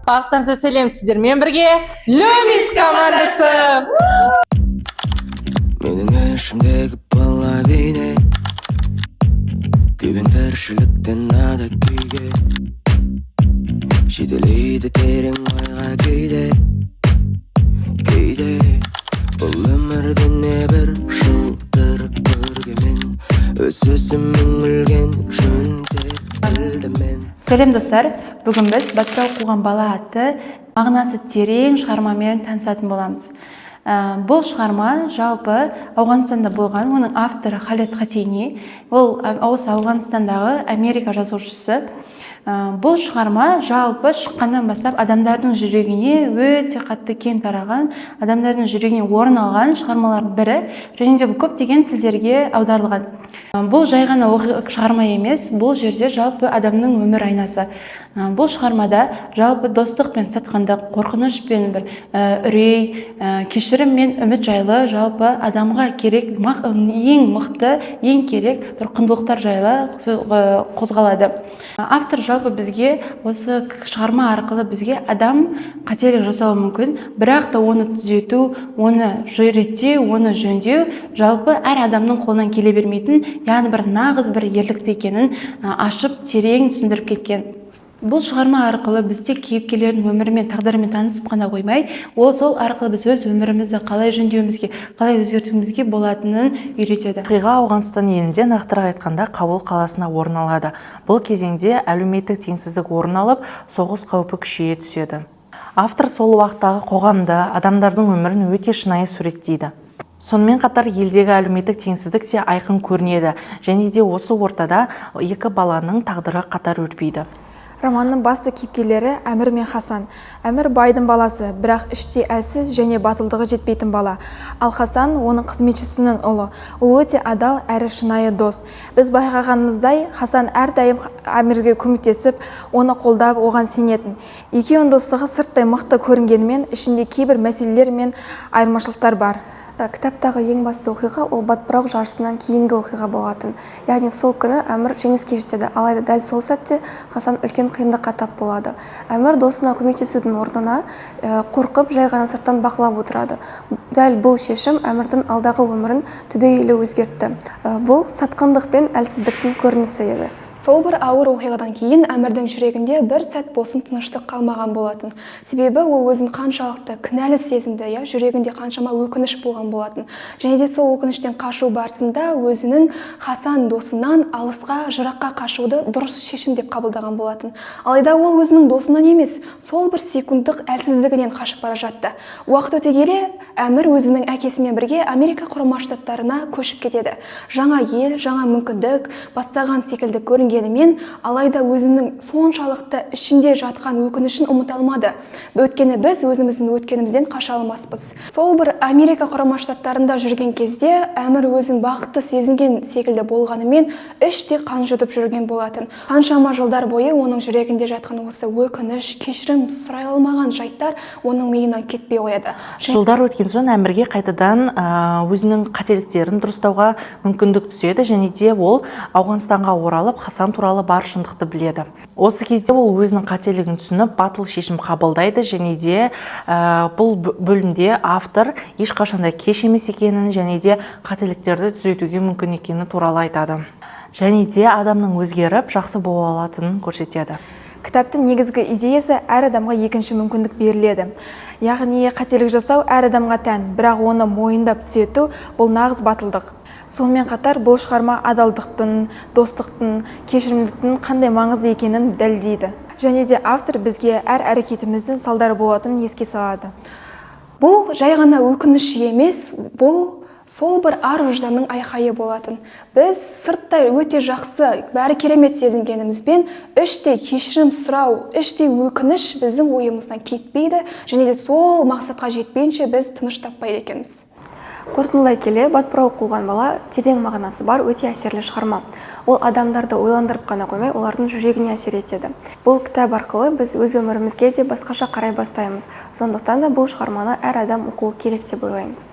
Барлықтарыңызға сәлем, сіздермен бірге Лумис командасы. Менің ішімдегі бала бейне күйбең тіршіліктен ада күйге жетелейді терең ойға кейде бұл өмірде небір жылтырып көргенмен өз-өзімен өлген жөн білдім мен. Сәлем достар, бүгін біз «Батпырау қуған бала» атты мағынасы терең шығармамен танысатын боламыз. Бұл шығарма жалпы Ауғанстанда болған, оның авторы Халед Хосейни, ол осы Ауғанстандағы Америка жазушысы. Бұл шығарма жалпы шыққаннан бастап адамдардың жүрегіне өте қатты кең тараған, адамдардың жүрегіне орын алған шығармалардың бірі, және де бұл көптеген тілдерге аударылған. Бұл жай ғана шығарма емес, бұл жерде жалпы адамның өмір айнасы. Бұл шығармада жалпы достық пен сатқандық, қорқыныш пен бір үрей, кешірім мен үміт жайлы жалпы адамға керек ең мықты, ең керек бір құндылықтар жайлы қозғалады. Автор жалпы бізге осы шығарма арқылы бізге адам қателік жасауы мүмкін, бірақ та оны түзету, оны реттеу, оны жөндеу жалпы әр адамның қолынан келе бермейтін, яғни бір нағыз бір ерлікті екенін ашып терең түсіндіріп кеткен. Бұл шығарма арқылы біз тек кейіпкерлердің өмірімен, тағдырымен танысып қана қоймай, сол арқылы біз өз өмірімізді қалай жөндеуімізге, қалай өзгертуімізге болатынын үйретеді. Оқиға Ауғанстан елінде нақтырақ айтқанда Кабул қаласына орын алады. Бұл кезеңде әлеуметтік теңсіздік орын алып, соғыс қаупі күшейе түседі. Автор сол уақыттағы қоғамды, адамдардың өмірін өте шынайы суреттейді. Сонымен қатар елдегі әлеуметтік теңсіздік те айқын көрінеді, және де осы ортада екі баланың тағдыры қатар өрбиді. Романның басты кейіпкерлері Әмір мен Хасан. Әмір байдың баласы, бірақ іште әлсіз және батылдығы жетпейтін бала. Ал Хасан оның қызметшісінің ұлы. Ол өте адал әрі шынайы дос. Біз байқағанымыздай, Хасан әрдайым Әмірге көмектесіп, оны қолдап, оған сенетін. Екеуінің достығы сырттай мықты көрінгенімен, ішінде кейбір мәселелер мен айырмашылықтар бар. Кітаптағы ең басты оқиға ол батпырау жарысынан кейінгі оқиға болатын. Яғни сол күні Әмір жеңіске жетеді, алайда дәл сол сәтте Хасан үлкен қиындыққа тап болады. Әмір досына көмектесудің орнына қорқып, жай ғана сырттан бақылап отырады. Дәл бұл шешім Әмірдің алдағы өмірін түбегейлі өзгертті. Бұл сатқындық пен әлсіздіктің көрінісі еді. Сол бір ауыр оқиғадан кейін Әмірдің жүрегінде бір сәт болсын тыныштық қалмаған болатын. Себебі ол өзін қаншалықты кінәлі сезінді, жүрегінде қаншама өкініш болған болатын. Және де сол өкініштен қашу барысында өзінің Хасан досынан алысқа, жыраққа қашуды дұрыс шешім деп қабылдаған болатын. Алайда ол өзінің досынан емес, сол бір секундтық әлсіздігінен қашып бара жатты. Уақыт өте келе Әмір өзінің әкесімен бірге Америка Құрама Штаттарына көшіп кетеді. Жаңа ел, жаңа мүмкіндік, бастаған секілді көрінгенімен, алайда өзінің соншалықты ішінде жатқан өкінішін ұмыта алмады. Өйткені біз өзіміздің өткенімізден қаша алмаспыз. Сол бір Америка Құрама Штаттарында жүрген кезде Әмір өзін бақытты сезінген секілді болғанымен, іште қан жұтып жүрген болатын. Қаншама жылдар бойы оның жүрегінде жатқан осы өкініш, кешірім сұрай алмаған жайттар оның миынан кетпей қояды. Жылдар өткен соң Әмірге қайтадан өзінің қателіктерін дұрыстауға мүмкіндік түседі, және де ол Ауғанстанға оралып Хасан туралы бар шындықты біледі. Осы кезде ол өзінің қателігін түсініп, батыл шешім қабылдайды, және де бұл бөлімде автор ешқашанда кеш емес екенін, және де қателіктерді түзетуге мүмкін екені туралы айтады. Және де адамның өзгеріп, жақсы бола алатынын көрсетеді. Кітаптың негізгі идеясы әр адамға екінші мүмкіндік беріледі. Яғни қателік жасау әр адамға тән, бірақ оны мойындап түзету бұл нағыз батылдық. Сонымен қатар бұл шығарма адалдықтың, достықтың, кешірімдіктің қандай маңызды екенін дәлелдейді. Және де автор бізге әр әрекетіміздің салдары болатынын еске салады. Бұл жай ғана өкініш емес, бұл сол бір ар ұжданның айқайы болатын. Біз сырттай өте жақсы, бәрі керемет сезінгенімізбен, іштей кешірім сұрау, іштей өкініш біздің ойымыздан кетпейді, және де сол мақсатқа жетпейінше біз тыныш таппайды екенбіз. Қорытындылай келе, батпырау қуған бала терең мағынасы бар өте әсерлі шығарма. Ол адамдарды ойландырып қана қоймай, олардың жүрегіне әсер етеді. Бұл кітап арқылы біз өз өмірімізге де басқаша қарай бастаймыз. Сондықтан да бұл шығарманы әр адам оқуы керек деп ойлаймыз.